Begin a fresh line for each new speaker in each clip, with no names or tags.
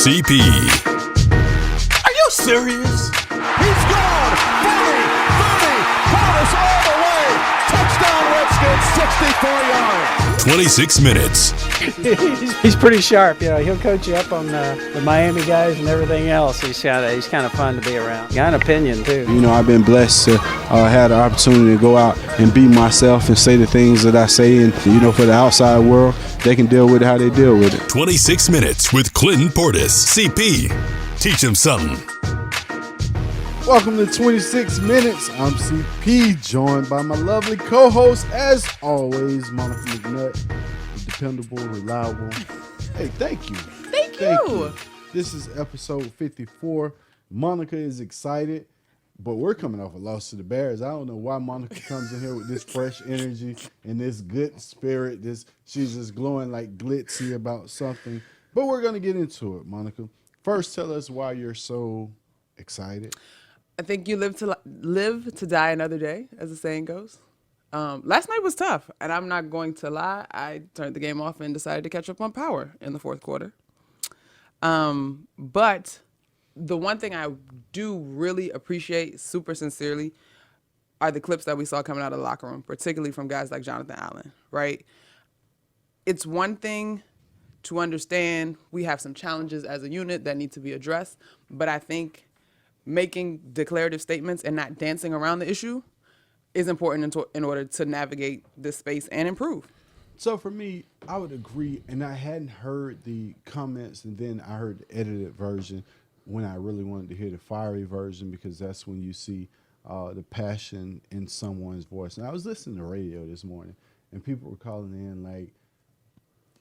CP.
Are you serious? He's gone! 40, 30, Portis all the way! Touchdown Redskins, 64 yards!
26 minutes.
He's pretty sharp. He'll coach you up on the Miami guys and everything else. He's kind of fun to be around. Got an opinion too.
I've been blessed to have the opportunity to go out and be myself and say the things that I say. And for the outside world, they can deal with it how they deal with it.
26 minutes with Clinton Portis. CP. Teach him something.
Welcome to 26 Minutes. I'm CP, joined by my lovely co-host, as always, Monica McNutt. Dependable, reliable. Hey, thank you.
Thank you.
This is episode 54. Monica is excited, but we're coming off a loss to the Bears. I don't know why Monica comes in here with this fresh energy and this good spirit. She's just glowing like glitzy about something. But we're going to get into it, Monica. First, tell us why you're so excited.
I think you live to die another day, as the saying goes. Last night was tough, and I'm not going to lie. I turned the game off and decided to catch up on power in the fourth quarter. But the one thing I do really appreciate super sincerely are the clips that we saw coming out of the locker room, particularly from guys like Jonathan Allen, right? It's one thing to understand we have some challenges as a unit that need to be addressed, but I think making declarative statements and not dancing around the issue is important in order to navigate this space and improve.
So for me, I would agree, and I hadn't heard the comments, and then I heard the edited version when I really wanted to hear the fiery version, because that's when you see the passion in someone's voice. And I was listening to radio this morning, and people were calling in like,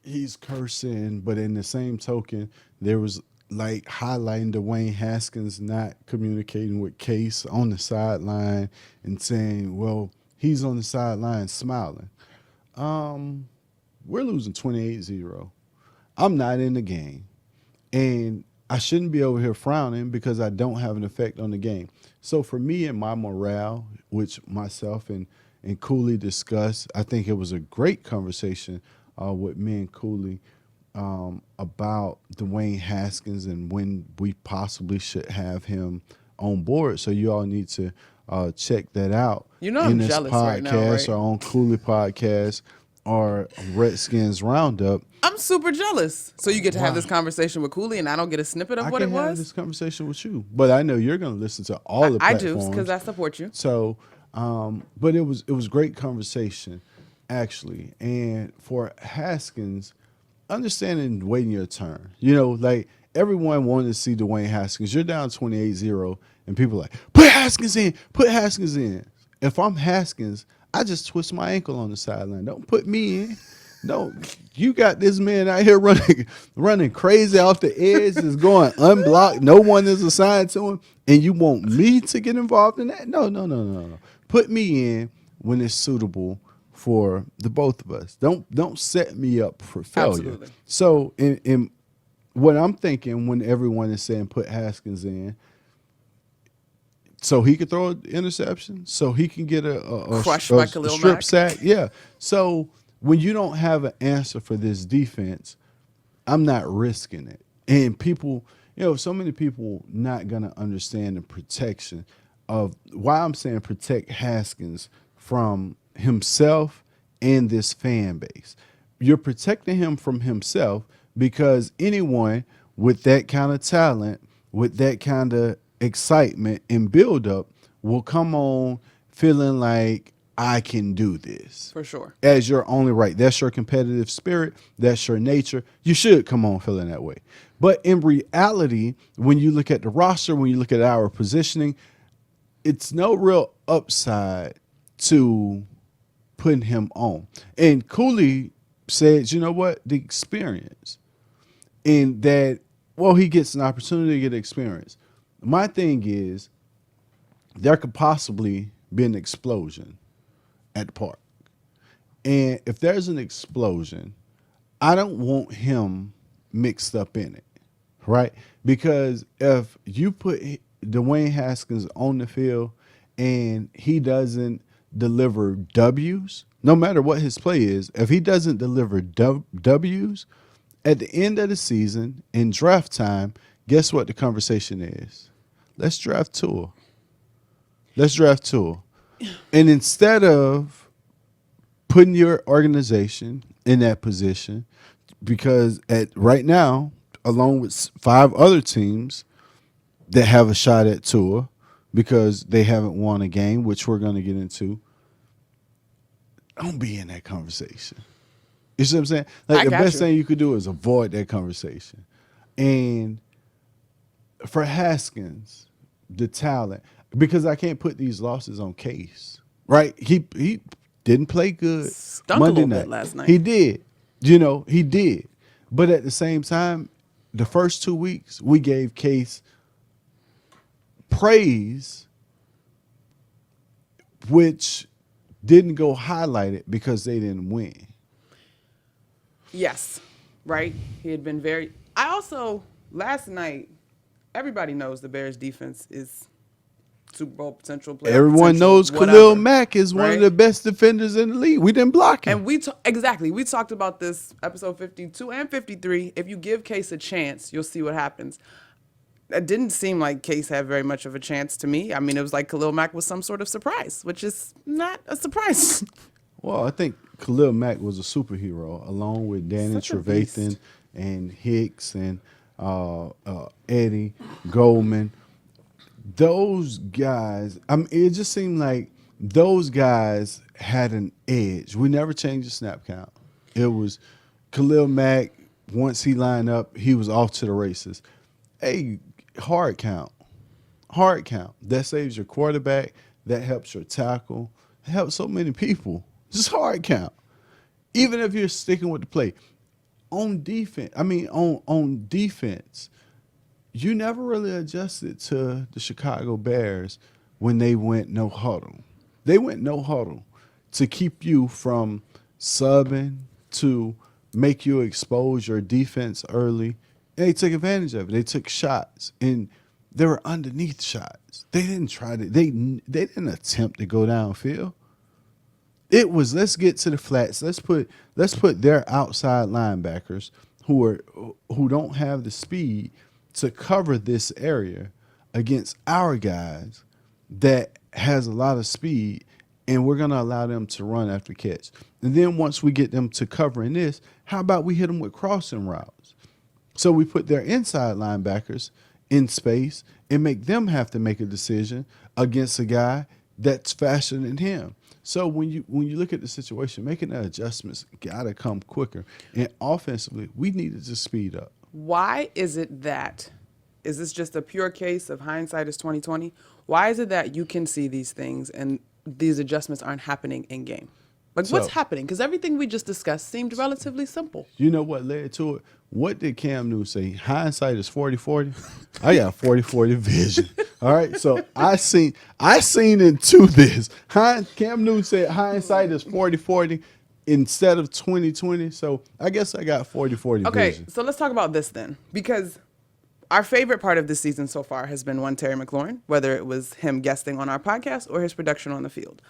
he's cursing, but in the same token, there was like highlighting Dwayne Haskins not communicating with Case on the sideline and saying, well, he's on the sideline smiling. We're losing 28-0. I'm not in the game. And I shouldn't be over here frowning because I don't have an effect on the game. So for me and my morale, which myself and Cooley discussed, I think it was a great conversation with me and Cooley about Dwayne Haskins and when we possibly should have him on board. So you all need to check that out.
I'm
this
jealous
podcast
right now, right?
or on Cooley Podcast or Redskins Roundup.
I'm super jealous. So you get to have this conversation with Cooley, and I don't get a snippet of what it
I can have
was?
this conversation with you, but I know you're going to listen to all the
I
platforms.
do, because I support you.
So, but it was great conversation, actually. And for Haskins, understanding waiting your turn. Like everyone wanted to see Dwayne Haskins. You're down 28-0, and people are like, put Haskins in, put Haskins in. If I'm Haskins, I just twist my ankle on the sideline. Don't put me in. No, you got this man out here running crazy off the edge, is going unblocked. No one is assigned to him, and you want me to get involved in that? No. Put me in when it's suitable for the both of us. Don't set me up for failure.
Absolutely.
So in what I'm thinking when everyone is saying put Haskins in, so he could throw an interception, so he can get a
Crushed by Khalil
strip
Mack.
sack. Yeah. So when you don't have an answer for this defense, I'm not risking it. And people, so many people not going to understand the protection of why I'm saying protect Haskins from himself and this fan base. You're protecting him from himself because anyone with that kind of talent, with that kind of excitement and buildup will come on feeling like I can do this.
For sure.
As your only right. That's your competitive spirit. That's your nature. You should come on feeling that way. But in reality, when you look at the roster, when you look at our positioning, it's no real upside to putting him on. And Cooley said, you know what? The experience. And that, he gets an opportunity to get experience. My thing is, there could possibly be an explosion at the park. And if there's an explosion, I don't want him mixed up in it, right? Because if you put Dwayne Haskins on the field and he doesn't deliver W's, no matter what his play is, if he doesn't deliver W's, At the end of the season, in draft time, guess what the conversation is? Let's draft Tua. Let's draft Tua. And instead of putting your organization in that position, because right now, along with 5 other teams that have a shot at Tua because they haven't won a game, which we're going to get into, don't be in that conversation. You see what I'm saying? Like the best thing you could do is avoid that conversation. And for Haskins, the talent, because I can't put these losses on Case, right? He didn't play good
Stunk
Monday
a little
night.
bit last night.
He did. He did. But at the same time, the first 2 weeks, we gave Case praise, which didn't go highlighted because they didn't win.
Yes, right? He had been very... I also, last night, everybody knows the Bears defense is Super Bowl potential player.
Everyone knows Khalil Mack is one of the best defenders in the league. We didn't block him.
And we talked about this episode 52 and 53. If you give Case a chance, you'll see what happens. It didn't seem like Case had very much of a chance to me. I mean, it was like Khalil Mack was some sort of surprise, which is not a surprise.
Well, I think Khalil Mack was a superhero, along with Danny Trevathan and Hicks and Eddie Goldman. Those guys, I mean, it just seemed like those guys had an edge. We never changed the snap count. It was Khalil Mack, once he lined up, he was off to the races. Hey, hard count. That saves your quarterback. That helps your tackle. It helps so many people. Just hard count. Even if you're sticking with the play. On defense, on defense, you never really adjusted to the Chicago Bears when they went no huddle. They went no huddle to keep you from subbing, to make you expose your defense early. And they took advantage of it. They took shots, and they were underneath shots. They didn't try to. They didn't attempt to go downfield. It was, let's get to the flats. Let's put their outside linebackers who don't have the speed to cover this area against our guys that has a lot of speed, and we're going to allow them to run after catch. And then once we get them to covering this, how about we hit them with crossing routes? So we put their inside linebackers in space and make them have to make a decision against a guy that's faster than him. So when you look at the situation, making the adjustments got to come quicker. And offensively, we needed to speed up.
Why is it that, is this just a pure case of hindsight is 20/20? Why is it that you can see these things and these adjustments aren't happening in game? Like, what's happening? Because everything we just discussed seemed relatively simple.
You know what led to it? What did Cam Newton say? Hindsight is 40/40. I got 40/40 vision. All right, so I seen into this. Cam Newton said hindsight is 40/40 instead of 20/20. So I guess I got 40/40
Okay,
vision.
so let's talk about this then, because our favorite part of this season so far has been one Terry McLaurin, whether it was him guesting on our podcast or his production on the field.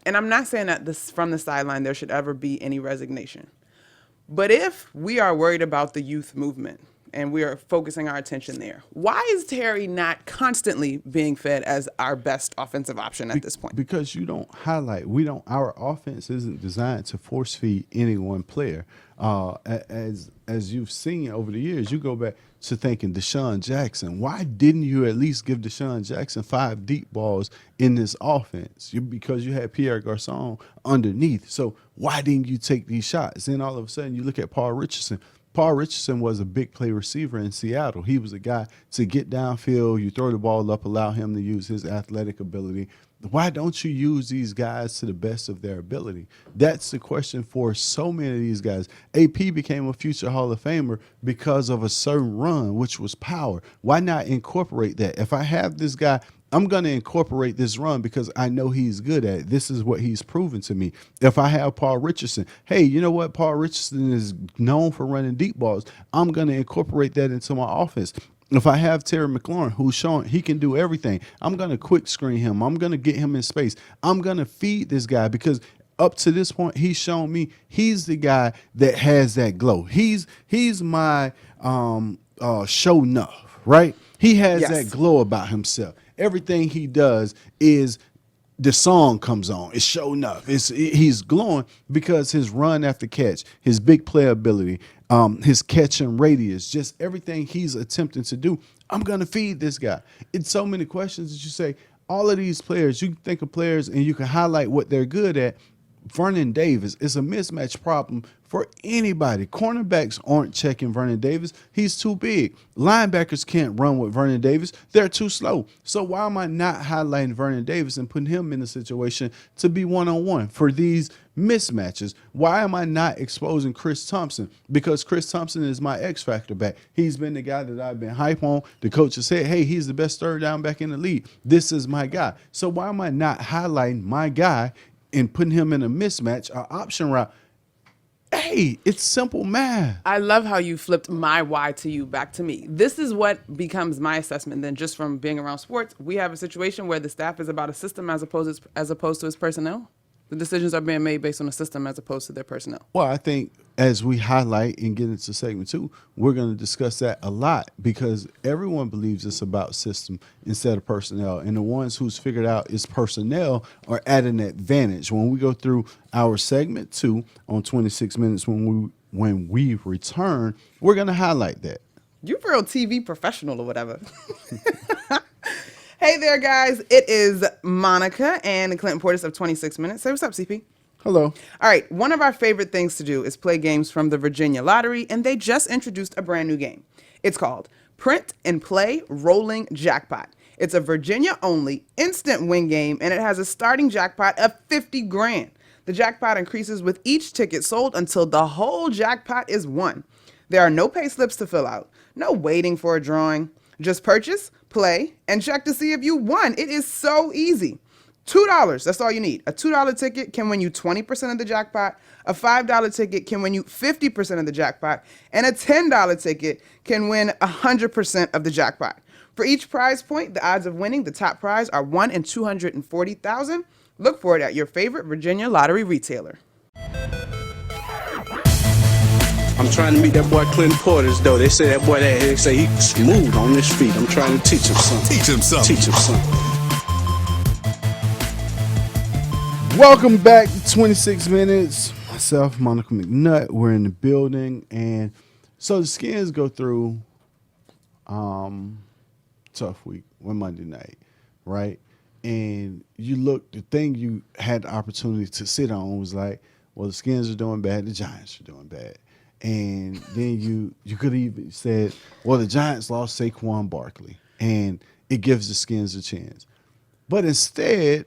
And I'm not saying that this from the sideline there should ever be any resignation, but if we are worried about the youth movement and we are focusing our attention there, why is Terry not constantly being fed as our best offensive option at this point?
Because you don't highlight. Our offense isn't designed to force feed any one player. As you've seen over the years, you go back to thinking Deshaun Jackson. Why didn't you at least give Deshaun Jackson 5 deep balls in this offense? Because you had Pierre Garçon underneath. So why didn't you take these shots? Then all of a sudden you look at Paul Richardson. Paul Richardson was a big play receiver in Seattle. He was a guy to get downfield, you throw the ball up, allow him to use his athletic ability. Why don't you use these guys to the best of their ability? That's the question for so many of these guys. AP became a future Hall of Famer because of a certain run, which was power. Why not incorporate that? If I have this guy, I'm going to incorporate this run because I know he's good at it. This is what he's proven to me. If I have Paul Richardson, hey, you know what? Paul Richardson is known for running deep balls. I'm going to incorporate that into my offense. If I have Terry McLaurin, who's showing he can do everything, I'm going to quick screen him. I'm going to get him in space. I'm going to feed this guy because up to this point, he's shown me he's the guy that has that glow. He's my show enough, right? He has
Yes.
that glow about himself. Everything he does is the song comes on. It's show enough. He's glowing because his run after catch, his big playability, his catch and radius, just everything he's attempting to do. I'm gonna feed this guy. It's so many questions that you say. All of these players, you can think of players and you can highlight what they're good at. Vernon Davis is a mismatch problem for anybody. Cornerbacks aren't checking Vernon Davis. He's too big. Linebackers can't run with Vernon Davis. They're too slow. So why am I not highlighting Vernon Davis and putting him in a situation to be one-on-one for these mismatches? Why am I not exposing Chris Thompson? Because Chris Thompson is my X factor back. He's been the guy that I've been hype on. The coach has said, hey, he's the best third down back in the league. This is my guy. So why am I not highlighting my guy and putting him in a mismatch, an option route? Hey, it's simple math.
I love how you flipped my why to you back to me. This is what becomes my assessment then just from being around sports. We have a situation where the staff is about a system as opposed to its personnel. The decisions are being made based on a system as opposed to their personnel.
Well, I think as we highlight and get into segment 2, we're going to discuss that a lot because everyone believes it's about system instead of personnel. And the ones who's figured out it's personnel are at an advantage. When we go through our segment 2 on 26 minutes, when we return, we're going to highlight that.
You're a real TV professional or whatever. Hey there, guys. It is Monica and Clinton Portis of 26 Minutes. Say what's up, CP.
Hello.
All right. One of our favorite things to do is play games from the Virginia Lottery, and they just introduced a brand new game. It's called Print and Play Rolling Jackpot. It's a Virginia-only instant win game, and it has a starting jackpot of 50 grand. The jackpot increases with each ticket sold until the whole jackpot is won. There are no pay slips to fill out, no waiting for a drawing. Just purchase, play, and check to see if you won. It is so easy. $2, that's all you need. A $2 ticket can win you 20% of the jackpot. A $5 ticket can win you 50% of the jackpot. And a $10 ticket can win 100% of the jackpot. For each prize point, the odds of winning the top prize are 1 in 240,000. Look for it at your favorite Virginia Lottery retailer.
I'm trying to meet that boy Clinton Portis, though. They say that boy, they say he's smooth on his feet. I'm trying to teach him something.
Teach him something.
Teach him something.
Welcome back to 26 Minutes. Myself, Monica McNutt, we're in the building. And so the Skins go through tough week on Monday night, right? And you look, the thing you had the opportunity to sit on was like, well, the Skins are doing bad, the Giants are doing bad. And then you could have even said, well, the Giants lost Saquon Barkley, and it gives the Skins a chance. But instead,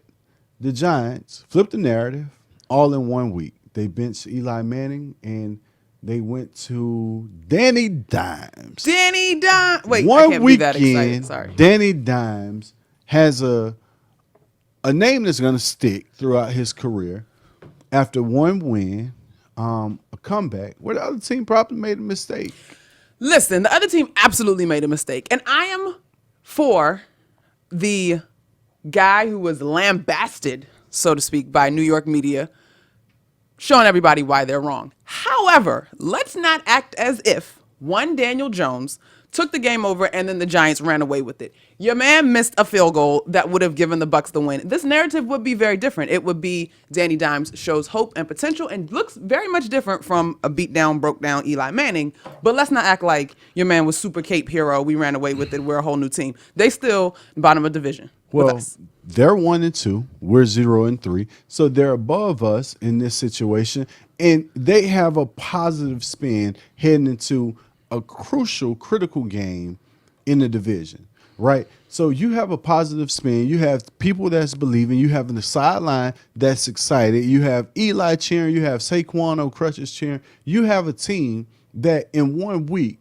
the Giants flipped the narrative all in 1 week. They benched Eli Manning, and they went to Danny Dimes.
Danny Dimes. Wait, I
One
can't be that excited.
weekend,
Sorry.
Danny Dimes has a name that's going to stick throughout his career after one win. A comeback where the other team probably made a mistake.
Listen, the other team absolutely made a mistake. And I am for the guy who was lambasted, so to speak, by New York media, showing everybody why they're wrong. However, let's not act as if one Daniel Jones took the game over and then the Giants ran away with it. Your man missed a field goal that would have given the Bucs the win. This narrative would be very different. It would be Danny Dimes shows hope and potential and looks very much different from a beat down, broke down Eli Manning. But let's not act like your man was super cape hero. We ran away with it. We're a whole new team. They still bottom of division with
Well,
us.
they're 1-2. We're 0-3. So they're above us in this situation. And they have a positive spin heading into a crucial, critical game in the division, right? So you have a positive spin. You have people that's believing. You have the sideline that's excited. You have Eli cheering. You have Saquon on crutches cheering. You have a team that in 1 week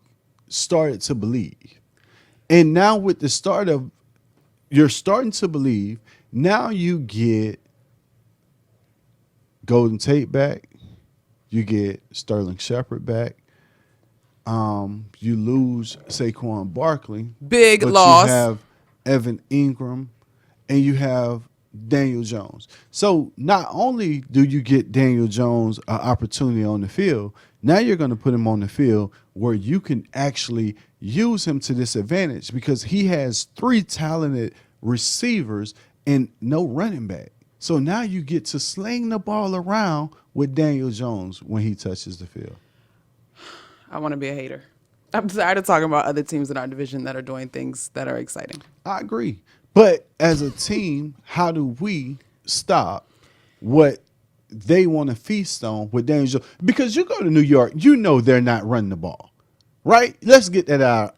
started to believe. And now with the start of you're starting to believe, now you get Golden Tate back. You get Sterling Shepard back. You lose Saquon Barkley.
Big
but
loss.
You have Evan Ingram, and you have Daniel Jones. So not only do you get Daniel Jones an opportunity on the field, now you're going to put him on the field where you can actually use him to this advantage because he has 3 talented receivers and no running back. So now you get to sling the ball around with Daniel Jones when he touches the field.
I want to be a hater. I'm tired of talking about other teams in our division that are doing things that are exciting.
I agree. But as a team, how do we stop what they want to feast on with Daniel Jones? Because you go to New York, you know they're not running the ball, right? Let's get that out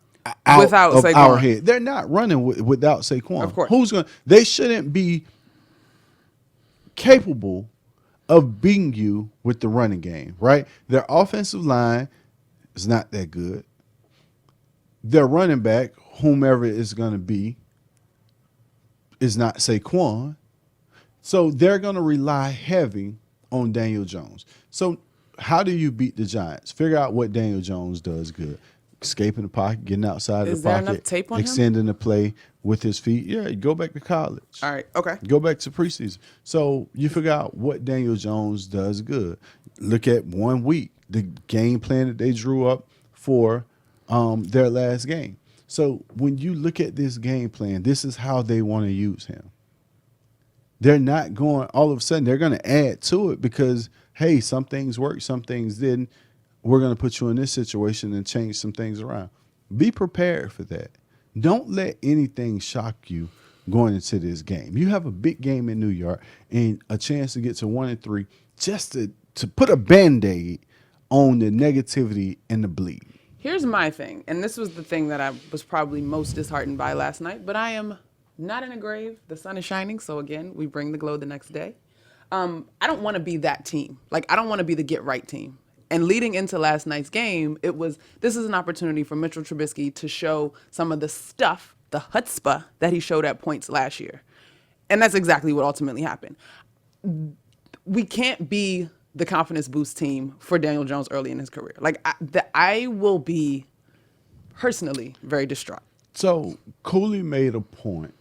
Without
of
Saquon.
our head. They're not running without Saquon.
Of course.
Who's going? They shouldn't be capable of beating you with the running game, right? Their offensive line is not that good. Their running back, whomever it's going to be, is not Saquon. So they're going to rely heavy on Daniel Jones. So how do you beat the Giants? Figure out what Daniel Jones does good. Escaping the pocket, getting outside
Is
of the
there
pocket,
enough tape on him?
extending the play with his feet. Yeah, go back to college.
All right, okay.
Go back to preseason. So you figure out what Daniel Jones does good. Look at 1 week, the game plan that they drew up for their last game. So when you look at this game plan, this is how they want to use him. They're not going, all of a sudden, they're going to add to it because, hey, some things worked, some things didn't. We're going to put you in this situation and change some things around. Be prepared for that. Don't let anything shock you going into this game. You have a big game in New York and a chance to get to 1-3 just to put a Band-Aid on the negativity and the bleed.
Here's my thing, and this was the thing that I was probably most disheartened by last night, but I am not in a grave. The sun is shining, so again, we bring the glow the next day. I don't want to be that team. Like, I don't want to be the get-right team. And leading into last night's game, this is an opportunity for Mitchell Trubisky to show some of the stuff, the chutzpah that he showed at points last year. And that's exactly what ultimately happened. We can't be the confidence boost team for Daniel Jones early in his career. Like, I will be personally very distraught.
So Cooley made a point,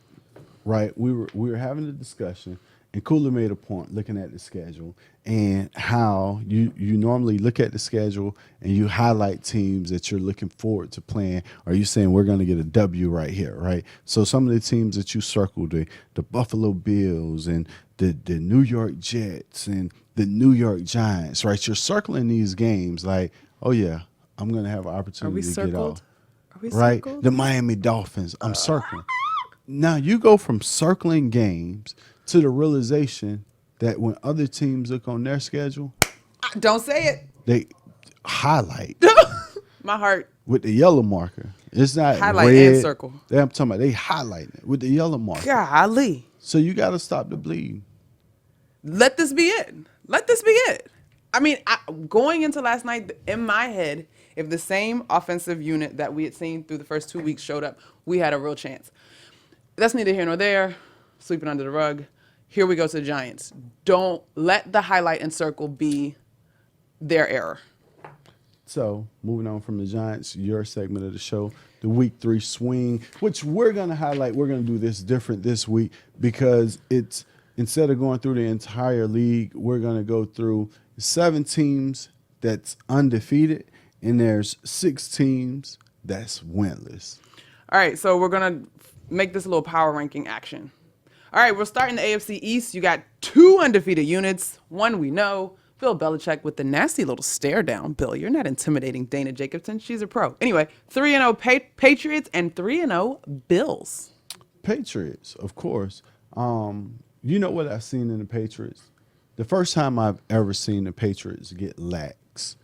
right? We were having a discussion, and Cooley made a point looking at the schedule and how you normally look at the schedule and you highlight teams that you're looking forward to playing. Are you saying we're going to get a W right here, right? So some of the teams that you circled, the Buffalo Bills and the New York Jets and the New York Giants, right? You're circling these games like, oh, yeah, I'm going to have an opportunity to get off.
Are we
right?
circled?
The Miami Dolphins, I'm circling. Now you go from circling games to the realization that when other teams look on their schedule,
Don't say it.
they highlight
My heart.
with the yellow marker. It's not
Highlight
red.
and circle.
I'm talking about they highlight it with the yellow marker.
Golly.
So you got to stop the bleed.
Let this be it. Let this be it. I mean, going into last night, in my head, if the same offensive unit that we had seen through the first 2 weeks showed up, we had a real chance. That's neither here nor there. Sweeping under the rug. Here we go to the Giants. Don't let the highlight and circle be their error.
So moving on from the Giants, your segment of the show, the Week 3 swing, which we're going to highlight. We're going to do this different this week because it's instead of going through the entire league, we're going to go through 7 teams that's undefeated, and there's 6 teams that's winless.
All right, so we're going to make this a little power ranking action. All right, we're starting the AFC East. You got 2 undefeated units. One we know, Bill Belichick with the nasty little stare down. Bill, you're not intimidating Dana Jacobson. She's a pro. Anyway, 3-0 Patriots and 3-0 Bills.
Patriots, of course. You know what I've seen in the Patriots? The first time I've ever seen the Patriots get lax,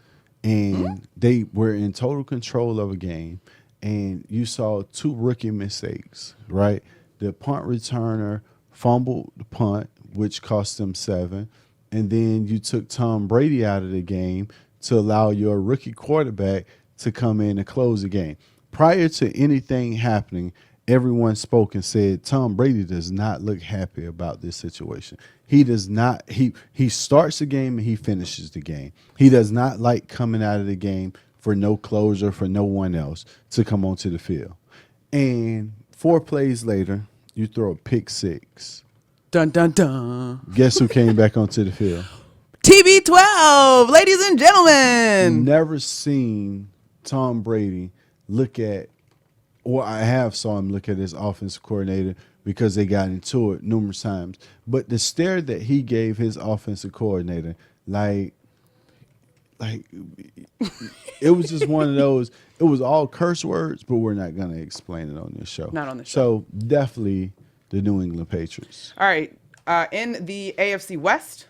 and they were in total control of a game, and you saw 2 rookie mistakes, right? The punt returner fumbled the punt, which cost them 7, and then you took Tom Brady out of the game to allow your rookie quarterback to come in and close the game. Prior to anything happening, everyone spoke and said Tom Brady does not look happy about this situation. He does not. He starts the game and he finishes the game. He does not like coming out of the game for no closure, for no one else to come onto the field. And 4 plays later, you throw a pick 6.
Dun, dun, dun.
Guess who came back onto the field?
TB12, ladies and gentlemen.
Never seen Tom Brady look at, or I have saw him look at his offensive coordinator because they got into it numerous times. But the stare that he gave his offensive coordinator, like it was just one of those. It was all curse words, but we're not going to explain it on this show.
Not on this
show. So definitely the New England Patriots.
All right. In the AFC West,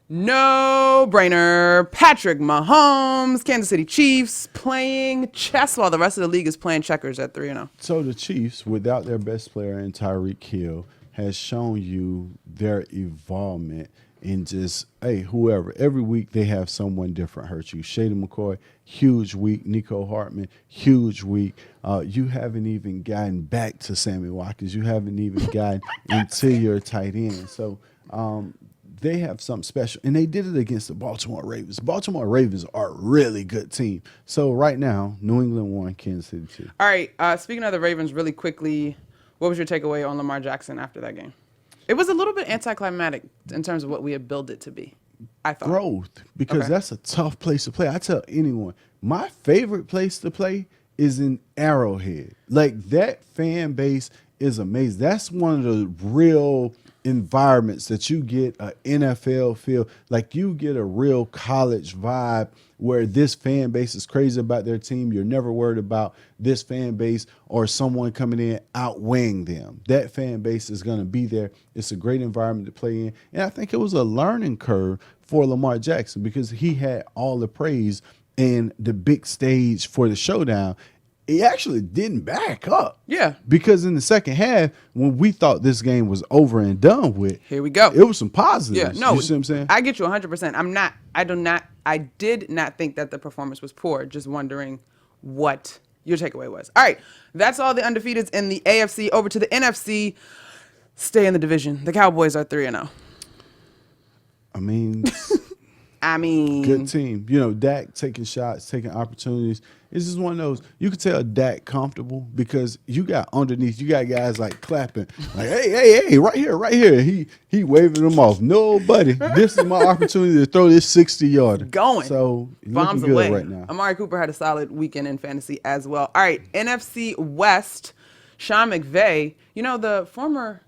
no brainer. Patrick Mahomes, Kansas City Chiefs, playing chess while the rest of the league is playing checkers at 3-0.
So the Chiefs, without their best player in Tyreek Hill, has shown you their involvement in just, hey, whoever. Every week they have someone different hurt you. Shady McCoy, huge week. Nico Hartman, huge week. You haven't even gotten back to Sammy Watkins. You haven't even gotten into your tight end. So they have something special. And they did it against the Baltimore Ravens. Baltimore Ravens are a really good team. So right now, New England won, Kansas City 2.
All right. Speaking of the Ravens, really quickly, what was your takeaway on Lamar Jackson after that game? It was a little bit anticlimactic in terms of what we had built it to be, I thought.
Growth, because that's a tough place to play. I tell anyone, my favorite place to play is in Arrowhead. Like, that fan base is amazing. That's one of the real environments that you get an NFL feel. Like, you get a real college vibe where this fan base is crazy about their team. You're never worried about this fan base or someone coming in outweighing them. That fan base is going to be there. It's a great environment to play in. And I think it was a learning curve for Lamar Jackson because he had all the praise and the big stage for the showdown. He actually didn't back up. Yeah. Because in the second half, when we thought this game was over and done with,
here we go.
It was some positives.
Yeah, no,
you see what I'm saying?
I get you 100%. I did not think that the performance was poor. Just wondering what your takeaway was. All right. That's all the undefeateds in the AFC. Over to the NFC. Stay in the division. The Cowboys are 3-0.
I mean, good team. You know, Dak taking shots, taking opportunities. It's just one of those. You can tell Dak comfortable because you got underneath. You got guys like clapping, like, hey, right here. He waving them off. No, buddy, this is my opportunity to throw this 60-yarder.
Going.
So
bombs
looking
away
good right now.
Amari Cooper had a solid weekend in fantasy as well. All right, NFC West. Sean McVay. You know, the former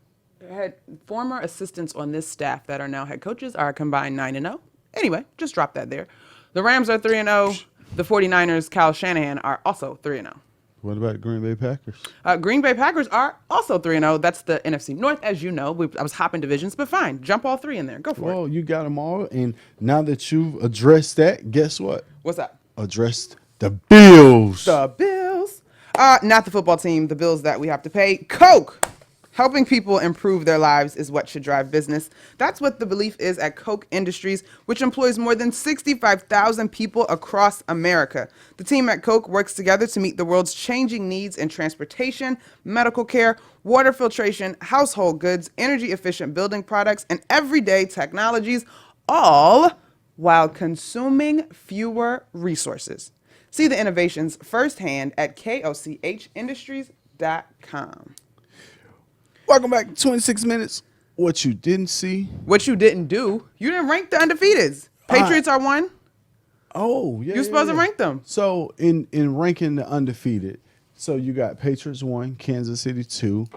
assistants on this staff that are now head coaches are combined 9-0. Anyway, just drop that there. The Rams are 3-0. The 49ers, Kyle Shanahan, are also 3-0.
What about the Green Bay Packers?
Green Bay Packers are also 3-0. That's the NFC North, as you know. I was hopping divisions, but fine. Jump all three in there. Go for it.
Well, you got them all. And now that you've addressed that, guess what?
What's that?
Addressed the Bills.
The Bills. Not the football team. The bills that we have to pay. Coke. Helping people improve their lives is what should drive business. That's what the belief is at Koch Industries, which employs more than 65,000 people across America. The team at Koch works together to meet the world's changing needs in transportation, medical care, water filtration, household goods, energy-efficient building products, and everyday technologies, all while consuming fewer resources. See the innovations firsthand at kochindustries.com.
Welcome back to 26 Minutes. What you didn't see.
What you didn't do. You didn't rank the undefeateds. Patriots are 1.
Oh, yeah.
You're supposed to rank them.
So in ranking the undefeated, so you got Patriots 1, Kansas City 2.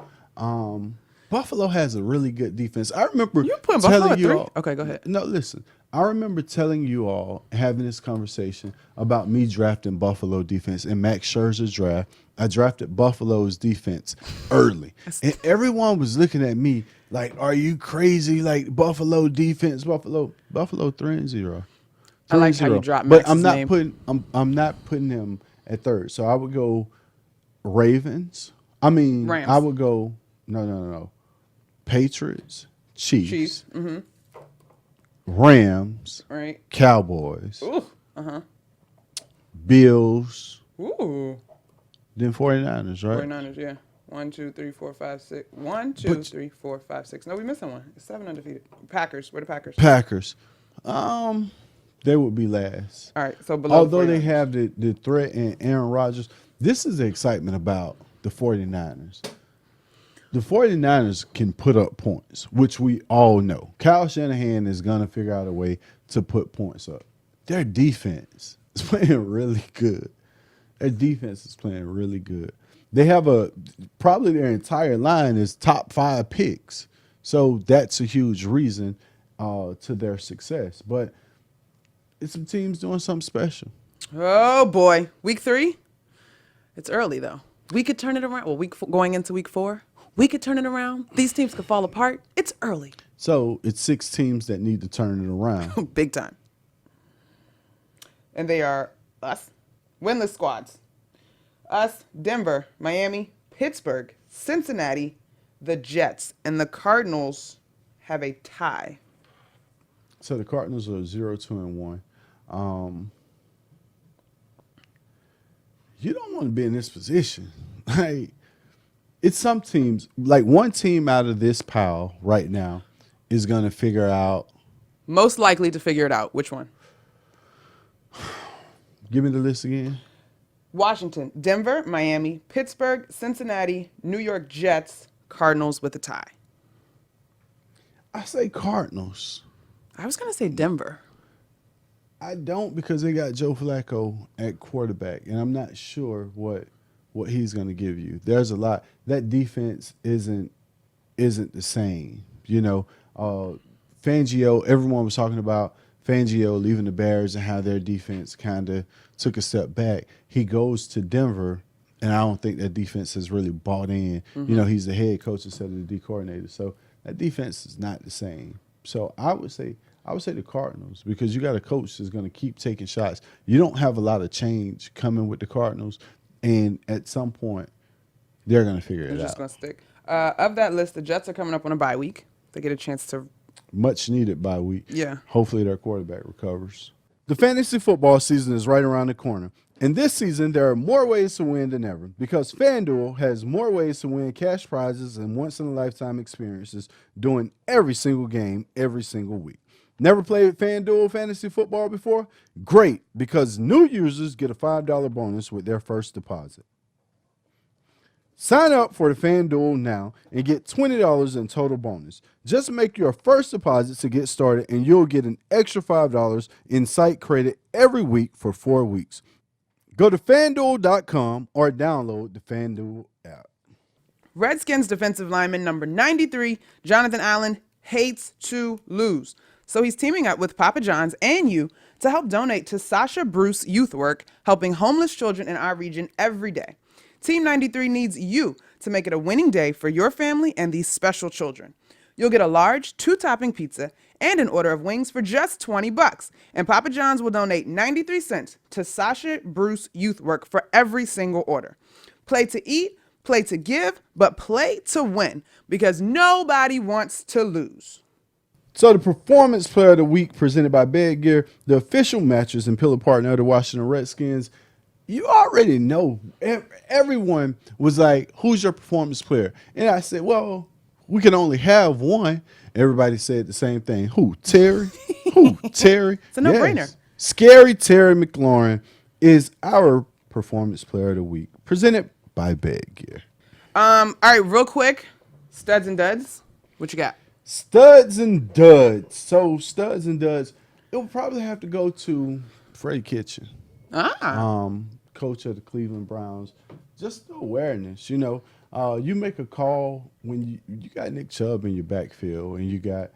Buffalo has a really good defense. I remember
you putting Buffalo at 3?
All,
okay, go ahead.
No, listen. I remember telling you all, having this conversation about me drafting Buffalo defense in Max Scherzer's draft. I drafted Buffalo's defense early. And everyone was looking at me like, are you crazy? Like, Buffalo defense, Buffalo 3-0.
I like how you dropped Max's
But
name.
I'm not putting them at third. So I would go Ravens. Rams. I would go no. Patriots, Chiefs.
Mm-hmm.
Rams,
right.
Cowboys,
Ooh.
Bills,
ooh,
then 49ers, right?
49ers, yeah. 1, 2, 3, 4, 5, 6. 1, 2, 3, 4, 5, 6. No, we missing one. It's 7 undefeated. Packers. Where the Packers?
Packers. They would be last.
All right, so below.
Although they have the threat in Aaron Rodgers, this is the excitement about the 49ers. The 49ers can put up points, which we all know. Kyle Shanahan is going to figure out a way to put points up. Their defense is playing really good. Their defense is playing really good. They have probably their entire line is top 5 picks. So that's a huge reason to their success. But it's some teams doing something special.
Oh, boy. Week 3? It's early, though. We could turn it around. Well, going into week 4, we could turn it around. These teams could fall apart. It's early.
So it's 6 teams that need to turn it around.
Big time. And they are us, winless squads. Us, Denver, Miami, Pittsburgh, Cincinnati, the Jets, and the Cardinals have a tie.
So the Cardinals are 0-2-1. You don't want to be in this position. Like, it's some teams, like one team out of this pile right now is going to figure out.
Most likely to figure it out. Which one?
Give me the list again.
Washington, Denver, Miami, Pittsburgh, Cincinnati, New York Jets, Cardinals with a tie.
I say Cardinals.
I was going to say Denver.
I don't, because they got Joe Flacco at quarterback, and I'm not sure what he's going to give you. There's a lot. That defense isn't the same. You know, Fangio, everyone was talking about Fangio leaving the Bears and how their defense kind of took a step back. He goes to Denver, and I don't think that defense has really bought in. Mm-hmm. You know, he's the head coach instead of the D coordinator. So that defense is not the same. So I would say the Cardinals, because you got a coach that's going to keep taking shots. You don't have a lot of change coming with the Cardinals, and at some point, they're going to figure it out.
It's just going to stick. Of that list, the Jets are coming up on a bye week. They get a chance to.
Much needed bye week.
Yeah.
Hopefully their quarterback recovers. The fantasy football season is right around the corner. And this season, there are more ways to win than ever, because FanDuel has more ways to win cash prizes and once-in-a-lifetime experiences during every single game, every single week. Never played FanDuel fantasy football before? Great, because new users get a $5 bonus with their first deposit. Sign up for the FanDuel now and get $20 in total bonus. Just make your first deposit to get started, and you'll get an extra $5 in site credit every week for 4 weeks. Go to FanDuel.com or download the FanDuel app.
Redskins defensive lineman number 93, Jonathan Allen, hates to lose. So he's teaming up with Papa John's and you to help donate to Sasha Bruce Youth Work, helping homeless children in our region every day. Team 93 needs you to make it a winning day for your family and these special children. You'll get a large 2-topping pizza and an order of wings for just $20. And Papa John's will donate 93 cents to Sasha Bruce Youth Work for every single order. Play to eat, play to give, but play to win, because nobody wants to lose.
So the Performance Player of the Week presented by Bed Gear, the official mattress and pillow partner of the Washington Redskins. You already know. Everyone was like, who's your performance player? And I said, well, we can only have one. Everybody said the same thing. Who? Terry? Who? Terry?
It's a no-brainer. Yes.
Scary Terry McLaurin is our Performance Player of the Week, presented by Bed Gear.
All right, real quick, studs and duds. What you got?
Studs and duds. So studs and duds, it will probably have to go to Freddie Kitchen. Coach of the Cleveland Browns. Just the awareness, you know. You make a call when you got Nick Chubb in your backfield, and you got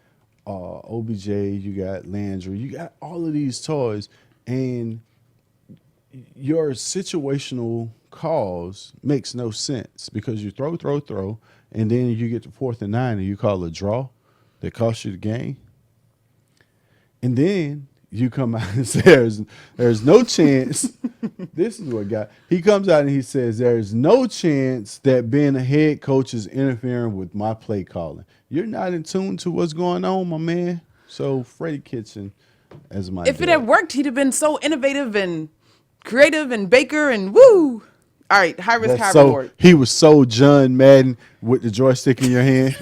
OBJ, you got Landry, you got all of these toys, and your situational calls makes no sense, because you throw, and then you get to 4th and 9 and you call a draw that costs you the game. And then you come out and say there's no chance. This is what he comes out and he says there's no chance that being a head coach is interfering with my play calling. You're not in tune to what's going on, my man. So Freddie Kitchen as my
If it had worked, he'd have been so innovative and creative and Baker and woo. All right, high risk, high reward.
He was so John Madden with the joystick in your hand.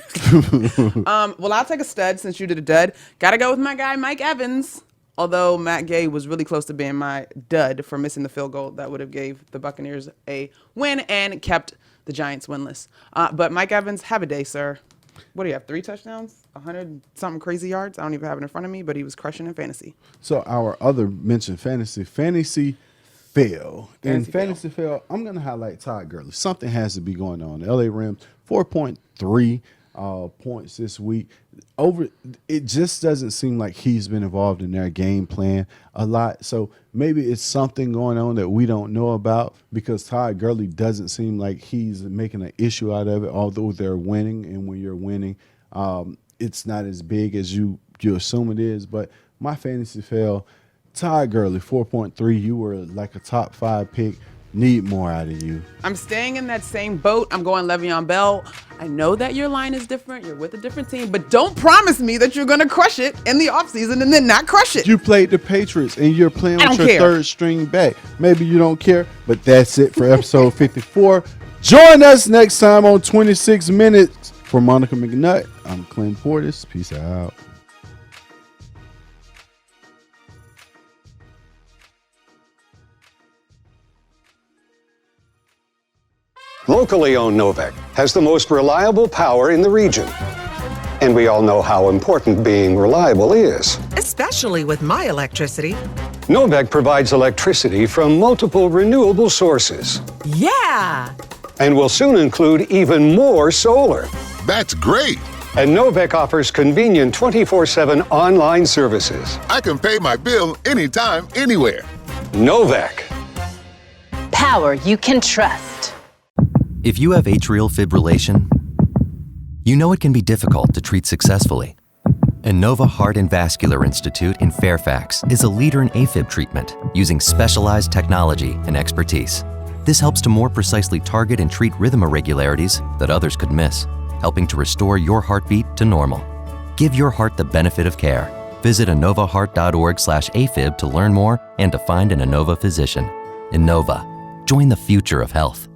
Well, I'll take a stud since you did a dud. Got to go with my guy, Mike Evans. Although Matt Gay was really close to being my dud for missing the field goal that would have gave the Buccaneers a win and kept the Giants winless. But Mike Evans, have a day, sir. What do you have, 3 touchdowns, 100-something crazy yards? I don't even have it in front of me, but he was crushing in fantasy.
So our other mentioned fantasy fail. In fantasy fail, I'm going to highlight Todd Gurley. Something has to be going on. The LA Rams, 4.3 points this week. It just doesn't seem like he's been involved in their game plan a lot. So maybe it's something going on that we don't know about, because Todd Gurley doesn't seem like he's making an issue out of it, although they're winning. And when you're winning, it's not as big as you assume it is. But my fantasy fail, Todd Gurley, 4.3. You were like a top 5 pick. Need more out of you.
I'm staying in that same boat. I'm going Le'Veon Bell. I know that your line is different. You're with a different team, but don't promise me that you're going to crush it in the offseason and then not crush it.
You played the Patriots and you're playing with your
care.
third string back. Maybe you don't care, but that's it for episode 54. Join us next time on 26 Minutes. For Monica McNutt, I'm Clinton Portis. Peace out.
Locally owned Novec has the most reliable power in the region. And we all know how important being reliable is.
Especially with my electricity.
Novec provides electricity from multiple renewable sources.
Yeah!
And will soon include even more solar.
That's great.
And Novec offers convenient 24/7 online services.
I can pay my bill anytime, anywhere.
Novec.
Power you can trust.
If you have atrial fibrillation, you know it can be difficult to treat successfully. And Nova Heart and Vascular Institute in Fairfax is a leader in AFib treatment using specialized technology and expertise. This helps to more precisely target and treat rhythm irregularities that others could miss, helping to restore your heartbeat to normal. Give your heart the benefit of care. Visit innovaheart.org/AFib to learn more and to find an Innova physician. Innova. Join the future of health.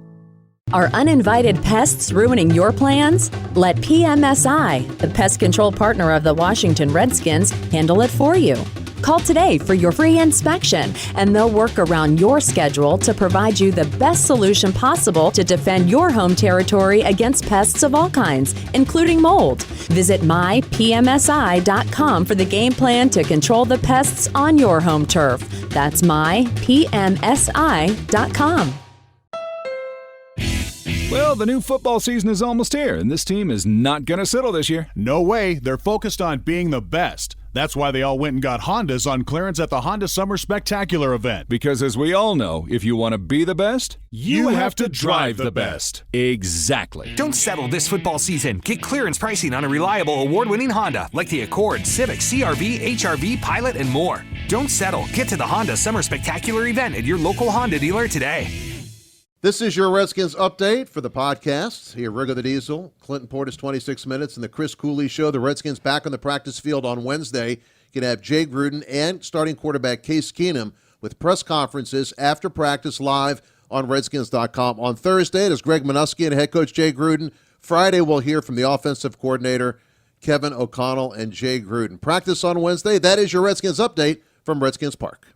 Are uninvited pests ruining your plans? Let PMSI, the pest control partner of the Washington Redskins, handle it for you. Call today for your free inspection, and they'll work around your schedule to provide you the best solution possible to defend your home territory against pests of all kinds, including mold. Visit mypmsi.com for the game plan to control the pests on your home turf. That's mypmsi.com.
Well, the new football season is almost here, and this team is not going to settle this year.
No way. They're focused on being the best. That's why they all went and got Hondas on clearance at the Honda Summer Spectacular event.
Because as we all know, if you want to be the best,
You have to drive the best.
Exactly.
Don't settle this football season. Get clearance pricing on a reliable award-winning Honda like the Accord, Civic, CR-V, HR-V, Pilot, and more. Don't settle. Get to the Honda Summer Spectacular event at your local Honda dealer today.
This is your Redskins update for the podcast. Here, Riggo the Diesel, Clinton Portis, 26 Minutes, and the Chris Cooley Show. The Redskins back on the practice field on Wednesday. You can have Jay Gruden and starting quarterback Case Keenum with press conferences after practice live on Redskins.com. On Thursday, it is Greg Minuski and head coach Jay Gruden. Friday, we'll hear from the offensive coordinator Kevin O'Connell and Jay Gruden. Practice on Wednesday. That is your Redskins update from Redskins Park.